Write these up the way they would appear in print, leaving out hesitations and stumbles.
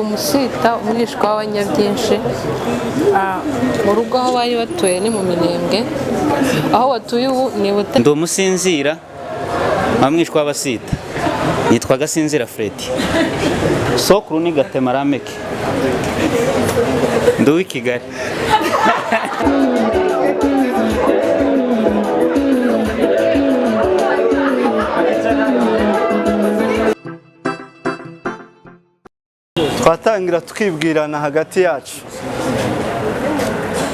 umusita umwishwa w'abanyabyinshi mu rugo aho bari batuye ni mu Minembwe, aho watuye ubu ni Butare. Ndi umusinzira amwishwa w'abasita yitwa Gasinzira Fred. Sokuru ni Gatemarameke. Ndi uw'i Kigali. Twatangira twibwirana hagati yacu.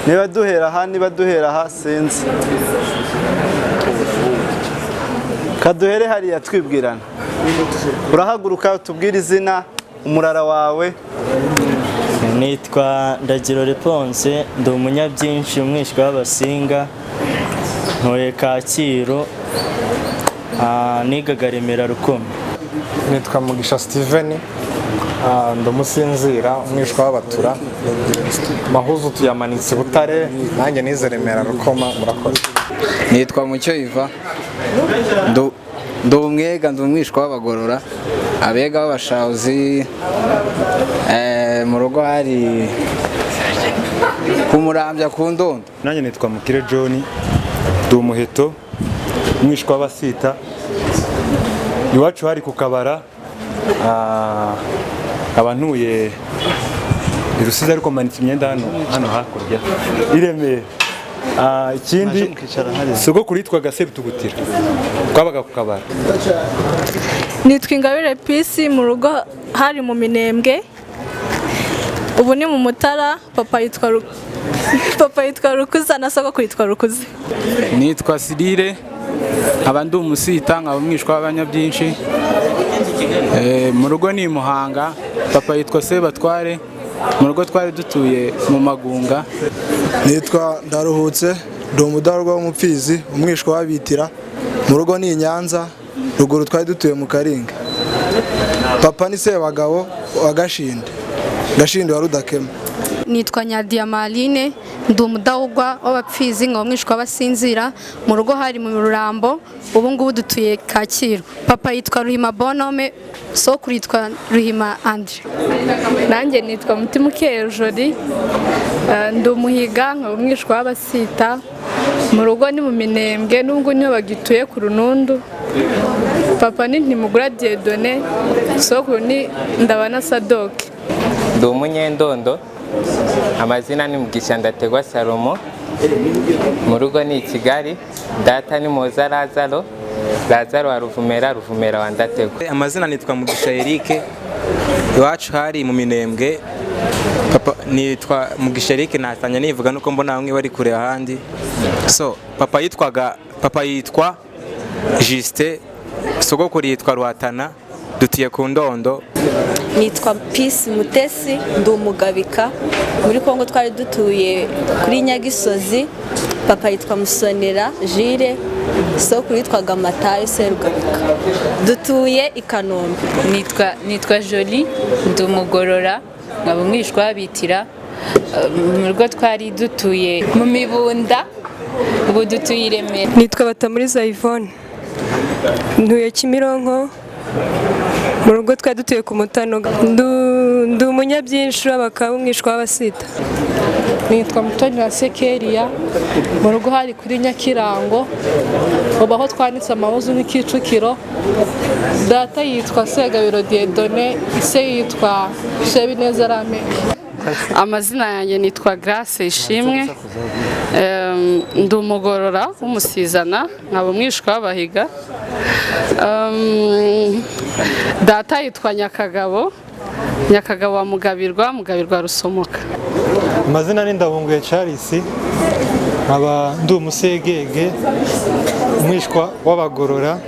Niba duhera aha sinzi. Kaduhere hariya twibwirana. Urahaguruka utubwire izina, umurara wawe. Nitwa Ndagiro Reponse, ndi umunyabyinshi umwishwa w'abasinga, ntuye Kacyiru, nigaga Remera Rukoma. Nitwa Mugisha Steven, ndi umusinzira umwishwa w'abatura, mahuzu tuyamanitse Butare, nanjye nize Remera Rukoma. Murakoze. Nitwa Mucyo Iva, ndi umwega, ndi umwishwa w'abagorora, abega b'abashawuzi, mu rugo hari kumurambya ku ndondo. Nanjye nitwa Mukire John, ndi umuheto umwishwa w'abasita, iwacu hari ku Kabara, abantuye i Rusizi ariko manitse imyenda hano hakurya i Remera. Ikindi sogokuru yitwaga Sebutugutira, twabaga ku Kabara. Nitwa Ingabire Peace, mu rugo hari mu Minembwe, ubu ni mu Mutara. Papa yitwa Rukuza na sogokuru yitwa Rukuzi. Nitwa Sirire, nkaba ndi umusita, nkaba umwishwa w'abanyabyinshi, mu rugo ni Muhanga. Papa yitwa Sebatware, mu rugo twari dutuye mu Magunga. Nitwa Ndaruhutse, ndi umudarwa w'umupfizi, umwishwa w'abitira, mu rugo ni Nyanza, ruguru twari dutuye mu Karinga. Papa ni Sebagabo wa Gashindi wa Rudakema. Nitwa Nyadiamaline, ndi umudahugwa w'abapfizi, nkaba umwishwa w'abasinzira, mu rugo hari mu Rurambo, ubu ngubu dutuye Kacyiru. Papa yitwa Ruhima Bonome, sokuru yitwa Ruhima Andre. Nanjye nitwa Mutimukeye Joli, ndi umuhiga, nkaba umwishwa w'abasita, mu rugo ni mu Minembwe, n'ubwo niho bagituye ku Runundu. Papa ni Ntimugura Dieudonné, sokuru ni Ndabana Sadoke. Ndi umunyendondo, amazina ni Mugisha Ndategwa Salomo, mu rugo ni Kigali. Data ni Moza Lazaro wa Ruvumera wa Ndategwa. Amazina nitwa Mugisha Eric, iwacu hari mu Minembwe. Papa nitwa Mugisha Eric, natanya nivuga nuko mbona bamwe bari kure ahandi. So papa yitwa Juste, sogokuru yitwa Ruhatana, dutiye ku Ndondo. Nitwa Peace Mutesi, ndi umugabika, muri Kongo twari dutuye kuri Nyagisozi. Papa yitwa Musonera Jire, sokuru yitwaga Matayo Serugabika, dutuye i Kanombe. Nitwa Jolie, ndi umugorora, nkaba umwishwa w'abitira, mu rugo twari dutuye mu Mibunda, ubu dutuye i Remera. Nitwa Batamuriza Yvonne, ntuye Kimironko, mu rugo twari dutuye ku Mutano. Ndi umunyabyinshi bakaba umwishwa w'abasita. Nitwa Mutoni wa Sekeria, mu rugo hari kuri Nyakirango, ubu aho twanditse amahuzu ni Kicukiro. Data yitwa Segabiro Dieudonné, ise yitwa Shebineza Rameke. Amazina yanjye nitwa Grace Ishimwe, ndi umugorora w'umusizana, nkaba umwishwa w'abahiga. Data yitwa Nyakagabo wa Mugabirwa Rusomoka. Amazina ni Ndabunguye Charles, nkaba ndi umusegege umwishwa w'abagorora,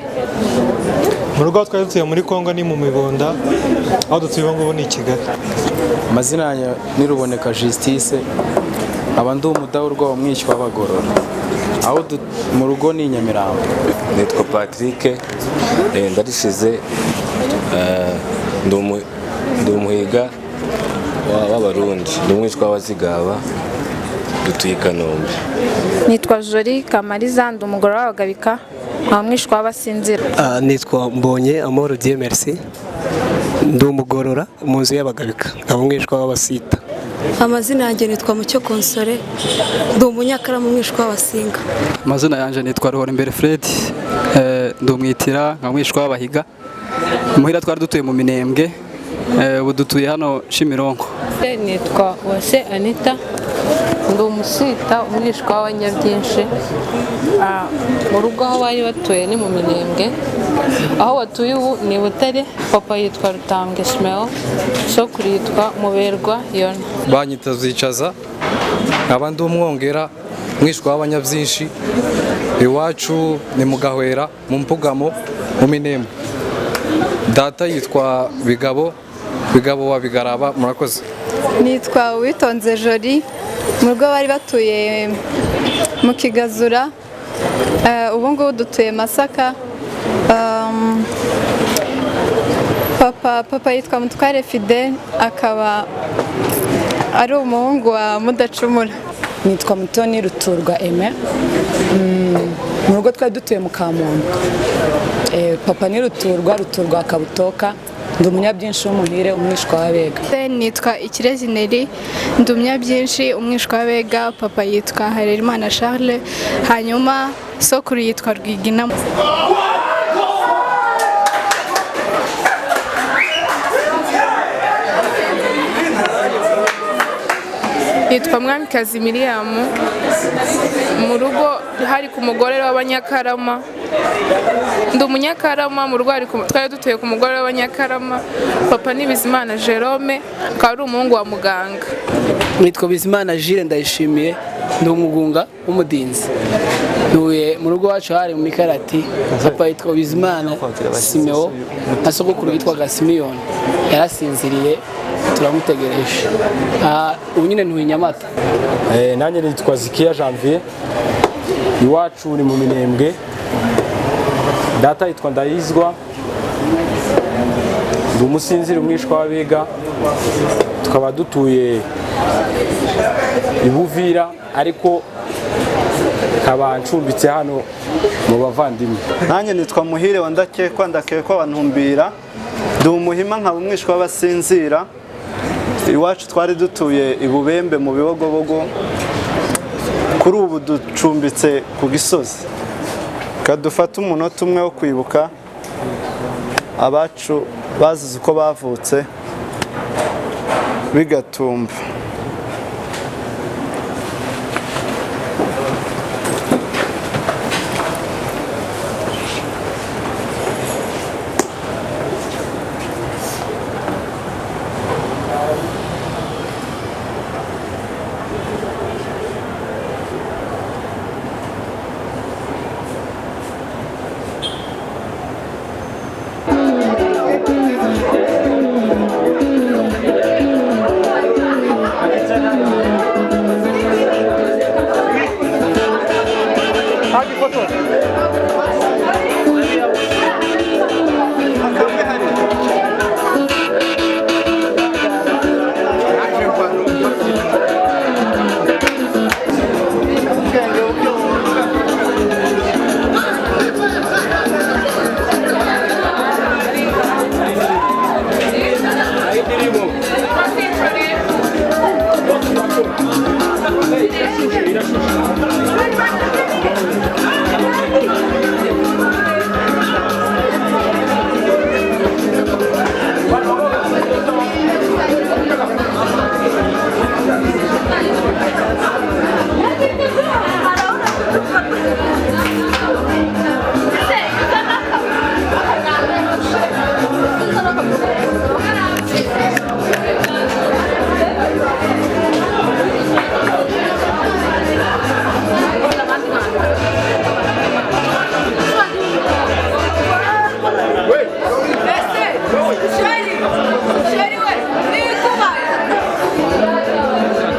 mu rugo twari dutuye muri Kongo ni mu Mibunda, aho dutuye ubu ngubu ni i Kigali. Amazina yanjye ni Ruboneka Justice, aba ndi umudahurwa w'umwishywa w'abagorora, aho mu rugo ni Nyamirambo. Nitwa Patrick Ndarishize, ndi umuhiga w'abarundi, ndi umwishwa w'abazigaba, dutuye i Kanombe. Nitwa Jolie Kamariza, ndi umugore w'abagabika, nkaba umwishwa w'abasinzira. Nitwa Mbonye Amahoro Dieu Merci, Ndi umugorora mu nzu y'abagabika nkaba umwishwa w'abasita. Amazina yanjye nitwa Mucyo Konsole, ndi umunyakaramu umwishwa w'abasinga. Amazina yanjye nitwa Ruhorimbere Fred, ndi umwitira nka umwishwa w'abahiga. Muhira twari dutuye mu Minembwe, ubu dutuye hano Shimironko. Nitwa Uwase Anita, ndi umusita umwishwa w'abanyabyinshi. Mu rugo aho bari batuye ni mu Minembwe, aho batuye ubu ni Butare. Papa yitwa Rutambwe Simeo, sokuru yitwa Muberwa Yona. Banyita Zicaza, nkaba ndi umwongera umwishwa w'abanyabyinshi. Iwacu ni mu Gahwera mu Mpugamo mu Minembwe. Data yitwa Bigabo wa Bigaraba. Murakoze. Nitwa Uwitonze Jolie, mu rugo bari batuye mu Kigazura, ubu ngubu dutuye Masaka. Papa yitwa Mutware Fidel, akaba ari umuhungu wa Mudacumura. Nitwa Mutoni Ruturwa Aime, mu rugo twari dutuye mu Kamuntu. Papa ni Ruturwa Kabutoka, ndi umunyabyinshi w'umuhire umwishwa w'abega. Nitwa Ikirezi Neri, ndi umunyabyinshi umwishwa w'abega. Papa yitwa Harerimana Charles, hanyuma sokuru yitwa Rwigina. Yitwa Mwamikazi Miriam, mu rugo hari ku mugore w'abanyakarama. Ndi umunyakarama, mu rugo twari dutuye ku mugore w'abanyakarama. Papa ni Bizimana Jerome, akaba ari umuhungu wa muganga. Nitwa Bizimana Jules Ndayishimiye, ndi umugunga w'umudinzi. Ntuye mu rugo wacu hari mu Mikarati. Papa yitwa Bizimana Simeo, na sogokuru yitwaga Simiyoni. Yarasinziriye, turamutegereje. Ubu nyine ntuye Nyamata. Nanjye nitwa Zikia Janvier, iwacu ni mu Minembwe. Data yitwa Ndayizwa, ndi umusinziri umwishwa w'abega. Tukaba dutuye i Buvira, ariko nkaba ncumbitse hano mu bavandimwe. Nanjye nitwa Muhire wa Ndakekwa wa Ntumbira, ndi umuhima nkaba umwishwa w'abasinzira. Iwacu twari dutuye i Bubembe mu Bibogobogo, kuri ubu ducumbitse ku Gisozi. Kadufata umunota umwe wo kwibuka abacu bazize uko bavutse bigatumba.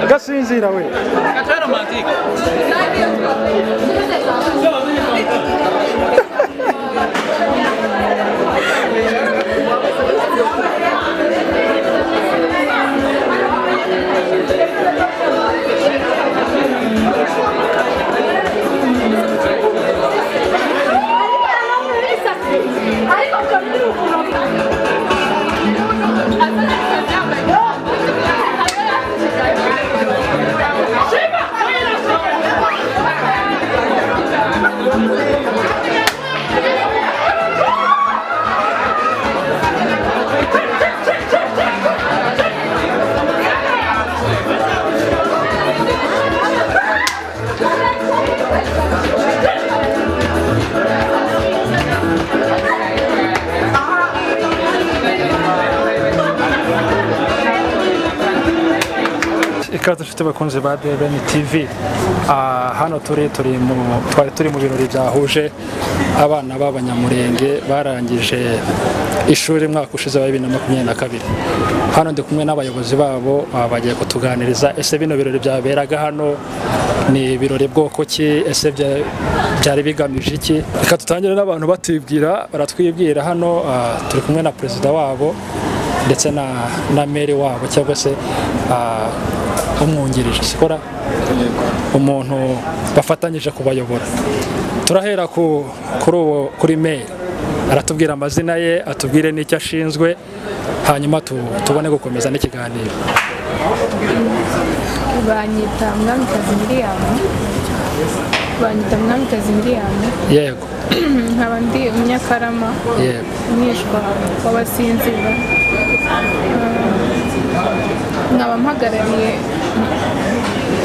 Gasinzira we. Katara romantique. Ariko ikaze dufite abakunzi ba DBN TV. Hano twari turi mu birori byahuje abana b'abanyamurenge barangije ishuri mwaka ushize wa 2022. Hano ndi kumwe n'abayobozi babo bagiye kutuganiriza ese bino birori byaberaga hano ni ibirori bwoko ki, ese byari bigamije iki. Reka tutangire n'abantu baratwibwira hano. Turi kumwe na perezida wabo ndetse na mere wabo cyangwa se umwungirije sikora umuntu bafatanyije kubayobora. Turahera kuri mere, aratubwira amazina ye, atubwire n'icyo ashinzwe, hanyuma tubone gukomeza n'ikiganiro. Banyita Mwamikazi Miriam. Yego. Nkaba ndi Umunyakarama. Yego. Umwishwa w'abasinzira. Nkaba mpagarariye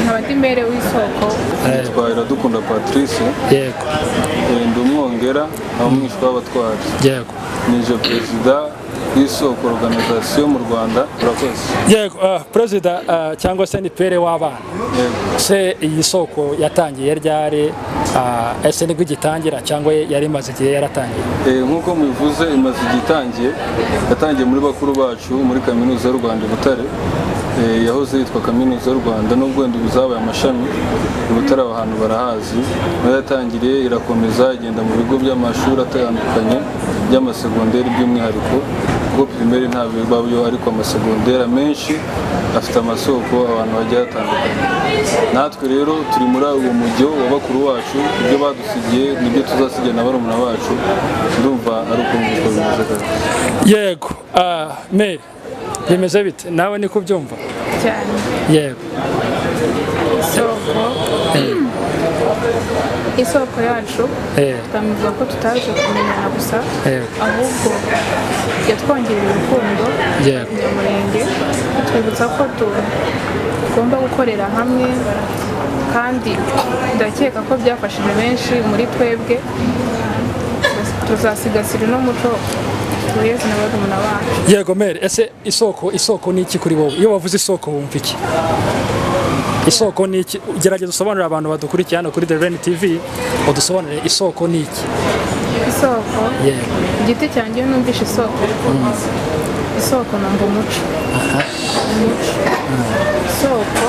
nkaba ndi mere w'Isoko. Twahera dukunda Patrice. Yego. Ndi umwongera umwishwa w'abatwari. Yego. Nije perezida I.O.R Organisation Rwanda. Urakoze. Yego, perezida cyangwa se ni pere w'abana. Yego. Se iyi soko yatangiye ryari, ese nibwo igitangira cyangwa yari imaze igihe yaratangiye? Nk'uko mubivuze imaze igitangiye, yatangiye muri bakuru bacu muri kaminuza y'u Rwanda i Butare. Yahoze yitwa kaminuza y'u Rwanda nubwo wenda uzabaye amashami i Butare ahantu barahazi. Yatangiriye irakomeza igenda mu bigo by'amashuri atandukanye by'amasegonderi by'umwihariko, kuko primaire ntabwo bibayo ariko amasegonderi menshi afite amasoko abantu bagiye batandukanye. Natwe rero turi muri uwo mujyo wa bakuru wacu, ibyo badusigiye nibyo tuzasigira na barumuna bacu. Ndumva ari uko nguko bimeze. Yego, mere bimeze bite nawe niko byumva cyane? Yego. Isoko yacu twavuga ko tutaje kumenyana gusa, ahubwo yatwongereye urukundo Nyamurenge, twibutsa ko tugomba gukorera hamwe, kandi ndakeka ko byafashije benshi muri twebwe. Tuzasigasira n'umuco tuyeze na barumuna bacu. Yego mere, ese isoko ni iki kuri wowe? Iyo bavuze isoko wumva iki? Isoko ni iki? Gerageza usobanurira abantu badukurikiye hano kuri DBN TV, udusobanurire isoko ni iki? Isoko, igiti cyanjye numvishe isoko. Isoko namba umuco. Isoko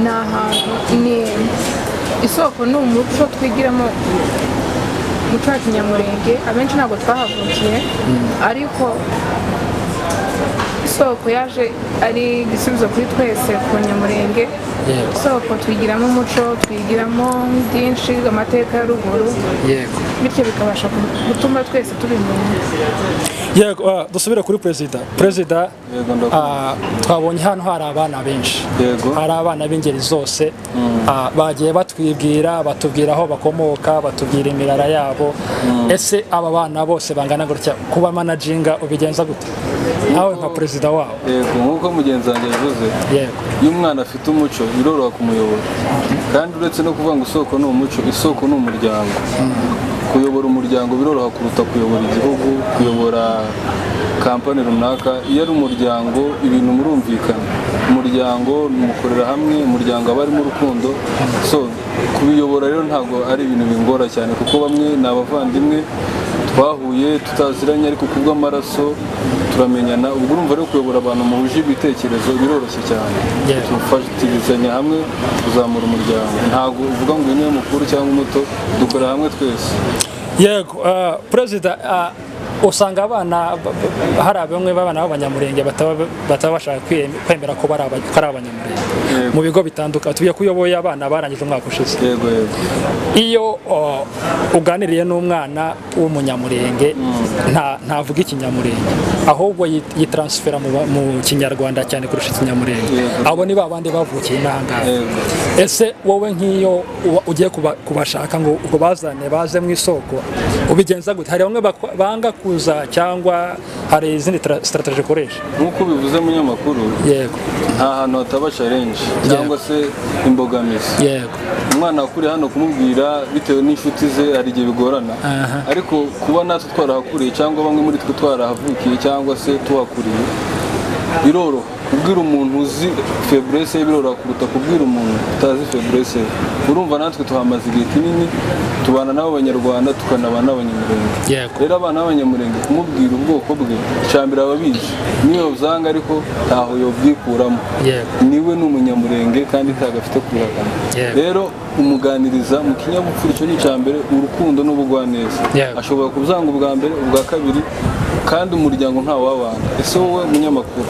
ni ahantu, isoko ni umuco twigiramo umuco wa Kinyamurenge. Abenshi ntabwo twahavukiye, ariko isoko yaje ari igisubizo kuri twese ku Nyamurenge. Isoko twigiramo umuco, twigiramo byinshi, amateka ya ruguru, bityo bikabasha gutuma twese tubimenya. Yego, dusubire kuri perezida. Twabonye hano hari abana benshi, hari abana b'ingeri zose, bagiye batwibwira, batubwira aho bakomoka, batubwira imirara yabo. Ese aba bana bose bangana gutya kuba managinga ubigenza gute nawe nka perezida wabo? Yego, nk'uko mugenzi wanjye yavuze, iyo umwana afite umuco biroroha kumuyobora, kandi uretse no kuvuga ngo isoko ni umuco, isoko ni umuryango. Kuyobora umuryango biroroha kuruta kuyobora igihugu, kuyobora kampani runaka. Iyo ari umuryango ibintu murumvikana, umuryango mukorera hamwe, umuryango aba arimo urukundo. Kubiyobora rero ntabwo ari ibintu bingora cyane, kuko bamwe ni abavandimwe twahuye tutaziranye ariko kubw'amaraso turamenyana. Ubwo urumva rero kuyobora abantu mu buje ibitekerezo biroroshye cyane. Tufatizanya hamwe kuzamura umuryango, ntabwo uvuga ngo uyu ni mukuru cyangwa umuto, dukora hamwe twese. Yego, perezida, usanga abana hari bamwe b'abana b'abanyamurenge bataba bashaka kwemera ko ari abanyamurenge mu bigo bitandukanye. Tubiye kuyoboye abana barangije umwaka ushize. Yego. Iyo uganiriye n'umwana w'umunyamurenge ntavuga ikinyamurenge, ahubwo yitransfera mu kinyarwanda cyane kurusha ikinyamurenge. Abo ni babandi bavukiye n'ahangaha. Ese wowe nk'iyo ugiye kubashaka ngo bazane baze mu isoko, ubigenza gute? Hari bamwe banga kuza cyangwa hari izindi strategy ukoresha? Nk'uko bivuze munyamakuru, nta hantu hataba challenge cyangwa se imbogamizi. Umwana akuriye hano kumubwira bitewe n'inshuti ze hari igihe bigorana, ariko kuba natwe twarahakuriye cyangwa bamwe muri twe twarahavukiye cyangwa se tuhakuriye, biroroha kubwira umuntu uzi faiblesse ye, biroroha kuruta kubwira umuntu utazi faiblesse ye. Urumva natwe tuhamaze igihe kinini tubana n'abo banyarwanda tukanabana n'abanyamurenge. Rero abana b'abanyamurenge kumubwira ubwoko bwe icambere ababizi niyo uzanga ariko ntaho yobyikuramo, niwe n'umunyamurenge kandi ntagafite kwihakana. Rero umuganiriza mu kinyabupfura, icyo ni icambere, urukundo n'ubugwaneza. Ashobora kuzanga ubwa mbere, ubwa kabiri, kandi umuryango ntawe wabana. Ese wowe munyamakuru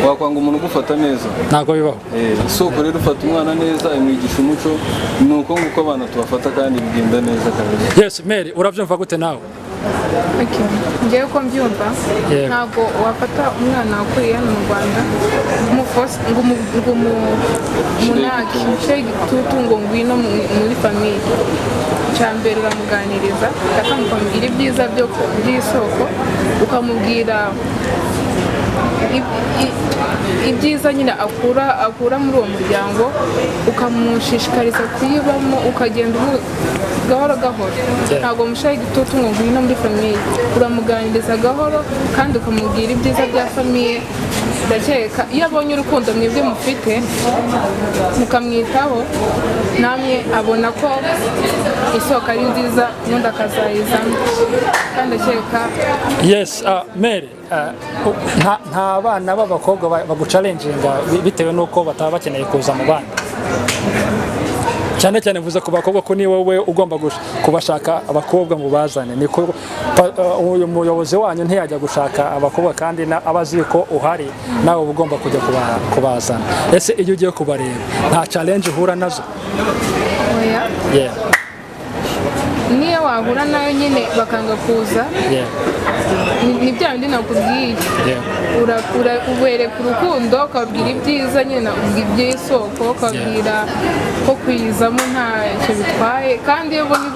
wakwanga umuntu ugufata neza? Ntabwo bibaho. Isoko rero ufata umwana neza, imwigisha umuco, ni uko nguko abana tubafata kandi bigenda neza kabisa. Yes, Mary, urabyumva gute nawe? Ngewe ko mbyumva, ntabwo wafata umwana wakuriye hano mu Rwanda ngo umunake umushyire igitutu ngo ngwino muri famiye. Icyambere uramuganiriza ukamubwira ibyiza by'isoko, ukamubwira ibyiza nyine akura muri uwo muryango, ukamushishikariza kuyibamo, ukagenda gahoro gahoro. Ntabwo mushaye igitutu ngo ngwino muri famiye, uramuganiriza gahoro kandi ukamubwira ibyiza bya famiye. Ndakeka iyo abonye urukundo mwebwe mufite mukamwitaho, namwe abona ko isoko ari nziza ubundi akazayizamo, kandi ndakeka. Yes, Mary, nta bana b'abakobwa bagucalenjinga bitewe n'uko bataba bakeneye kuza mu bana? Cyane cyane mvuze ku bakobwa ko ni wowe ugomba kubashaka abakobwa mu bazane. Niko uyu muyobozi wanyu ntiyajya gushaka abakobwa kandi abazi ko uhari, nawe ugomba kujya kubazana. Ese iyo ugiye kubareba nta challenge uhura nazo? Oya. Niyo wahura nayo nyine bakanga kuza, ni bya bindi nakubwiye. Ubereka urukundo, ukababwira ibyiza nyine, iby'isoko, ukababwira ko kuyizamo ntacyo bitwaye, kandi iyo ubona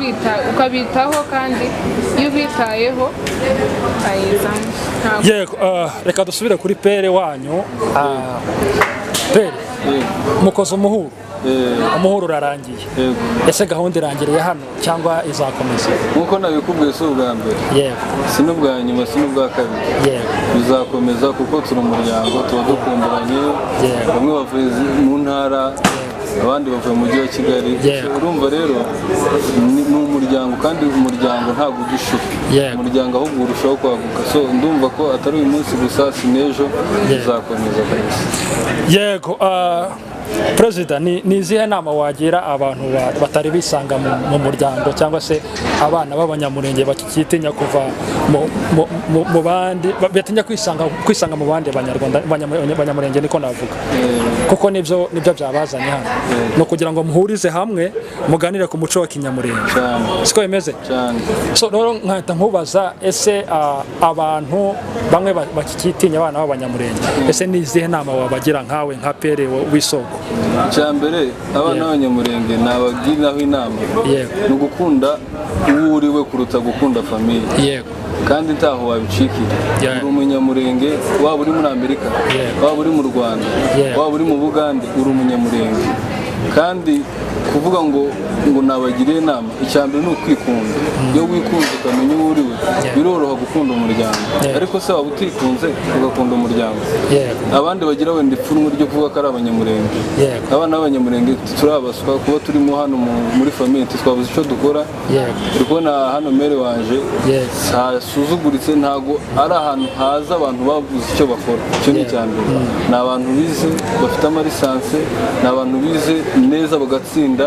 ukabitaho, kandi iyo ubitayeho ayizamo. Reka dusubire kuri pere wanyu. Pere, mukoze umuhuro, umuhuro urarangiye. Ese gahunda irangiriye hano cyangwa izakomeza? Nkuko nabikubwiye, si ubwa mbere, si n'ubwa nyuma, si n'ubwa kabiri, bizakomeza kuko turi umuryango, tuba dukumburanye. Bamwe bavuye mu ntara, abandi bavuye mu mujyi wa Kigali. Urumva rero ni umuryango, kandi umuryango ntabwo ugishira, umuryango ahubwo urushaho kwaguka. So ndumva ko atari uyu munsi gusa, si n'ejo, bizakomeza kabisa. Yego. Perezida, ni izihe nama wagira abantu batari bisanga mu muryango, cyangwa se abana b'abanyamurenge bakitinya kuva mu bandi, batinya kwisanga mu bandi banyamurenge? Niko navuga, kuko nibyo byabazanye hano, no kugira ngo muhurize hamwe muganire ku muco wa kinyamurenge. Siko bimeze? So rero nkahita nkubaza, ese abantu bamwe bakitinya abana b'abanyamurenge, ese ni izihe nama wabagira nkawe nka pere w'isoko? Icyambere, abana b'abanyamurenge nabagiraho inama ni ugukunda uwo uriwe kuruta gukunda famiye, kandi ntaho wabicikira. Uri umunyamurenge, waba uri muri Amerika, waba uri mu Rwanda, waba uri mu Bugande, uri umunyamurenge. Kandi kuvuga ngo nabagiriye inama, icyambere ni ukwikunda. Iyo wikunze ukamenya uwo uriwe, biroroha gukunda umuryango. Ariko se waba utikunze ugakunda umuryango? Abandi bagira wenda ipfunwe ryo kuvuga ko ari abanyamurenge. Abana b'abanyamurenge turabaswa kuba turimo hano muri famiye, twabuze icyo dukora. Turi kubona hano mere wanje hasuzuguritse, ntago ari ahantu haza abantu babuze icyo bakora. Icyo ni icyambere. Ni abantu bize, bafite amalisanse, ni abantu bize neza bagatsinda,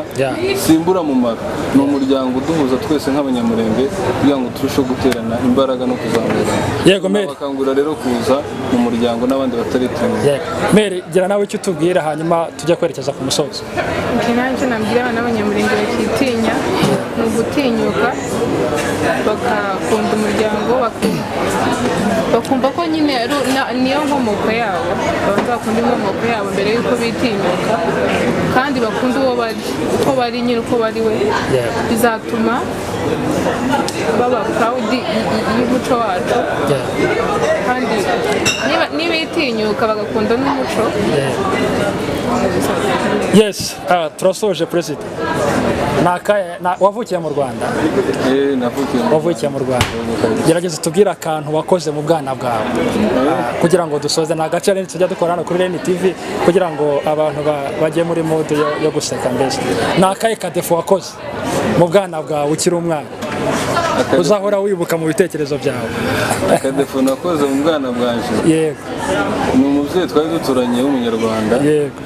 simbura mumaro. Ni umuryango uduhuza twese nk'abanyamurenge kugira ngo turusheho guterana imbaraga no kuzamura. Yego Mary, bakangura rero kuza mu muryango n'abandi bataritumye. Mary, gira nawe icyo tubwira hanyuma tujya kwerekeza ku musozo. Nanjye nabwira abana b'abanyamurenge bakitinya, ni ugutinyuka bagakunda umuryango, bakumva ko nyine niyo nkomoko yabo, babanza bakunda inkomoko yabo mbere y'uko bitinyuka, kandi bakunda uko bari nyine, uko bari we. Bizatuma baba proud y'umuco wacu, kandi niba itinyuka bagakunda n'umuco. Yes, turasoje Perezida. wavukiye mu Rwanda? Navukiye mu Rwanda. Gerageza tubwire akantu wakoze mu bwana bwawe kugira ngo dusoze na gace rero tujya dukora hano kuri Reni TV kugira ngo abantu bajye muri mode yo guseka mbese. Nakaye kadefo wakoze mu bwana bwawe ukiri umwana uzahora wibuka mu bitekerezo byawe? Akadefo nakoze mu bwana bwanje, yego, ni umubyeyi twari duturanye w'umunyarwanda, yego,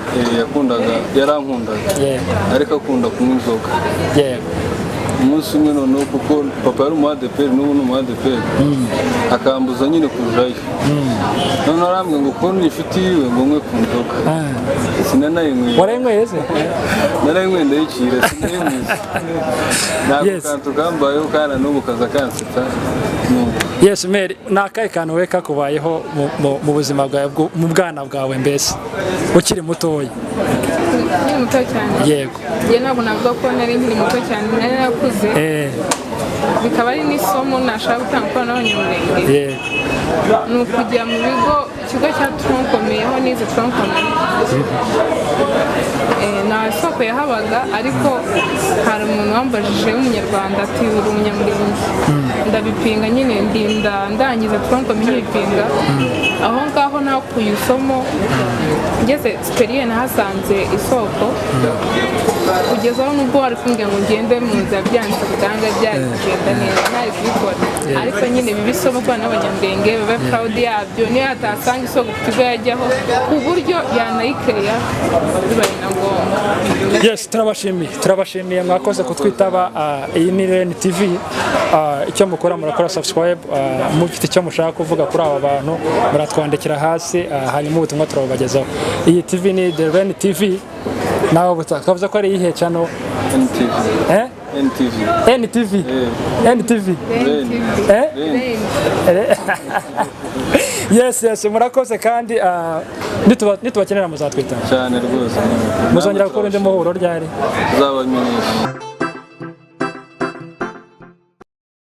yarankundaga, ariko akunda kunywa inzoga, yego. Umunsi umwe noneho kuko papa yari umuadeperi n'ubu ni umuadeperi, akambuza nyine kujayo. Noneho arambwira ngo kuko ni inshuti yiwe ngo nkwe ku nzoga. Sinanayinyweye. Warayinyweye se? Narayinyweye ndayicira, sinayinyweye. Ntabwo kantu kambayeho kana n'ubu kaza kansetsa. Yes, Mary, nakaye kantu we kakubayeho mu buzima bwawe mu bwana bwawe mbese ukiri mutoya? Ni muto cyane. Yego. Ye ntabwo navuga ko nari nkiri muto cyane, nari nakuze. Bikaba ari n'isomo nashaka gutanga kwa n'abanyamurenge. Ni ukujya mu bigo, ikigo cya tronkomeyeho n'izi tronkomeye. Nta soko yahabaga, ariko hari umuntu wambajije w'umunyarwanda ati uri umunyamurenge. Ndabipinga nyine ndangiza tronkomeye nkibipinga. Aho ngaho nakuye isomo, ngeze superiye nahasanze isoko, kugeza aho nubwo wari kumbwira ngo ngende mu nzira byanditse kuganga byari kugenda neza ntari kubikora, ariko nyine biba isomo ku bana b'abanyamurenge babe proud yabyo, niyo hatasanga isoko ku kigo yajyaho ku buryo yanayikeya bibaye na ngombwa. Yes, turabashimiye mwakoze kutwitaba. Iyi ni Reni TV. Icyo mukora murakora subscribe, mufite icyo mushaka kuvuga kuri aba bantu muratwandikira hasi, hanyuma ubutumwa turabubagezaho. Iyi TV ni The Reni TV. Nawe butavuze ko ari iyihe channel? NTV. NTV. NTV. NTV. Yes, murakoze kandi nitubakenera muzatwita cyane rwose. Muzongera gukora indi muhuro ryari? Uzabamenyesha.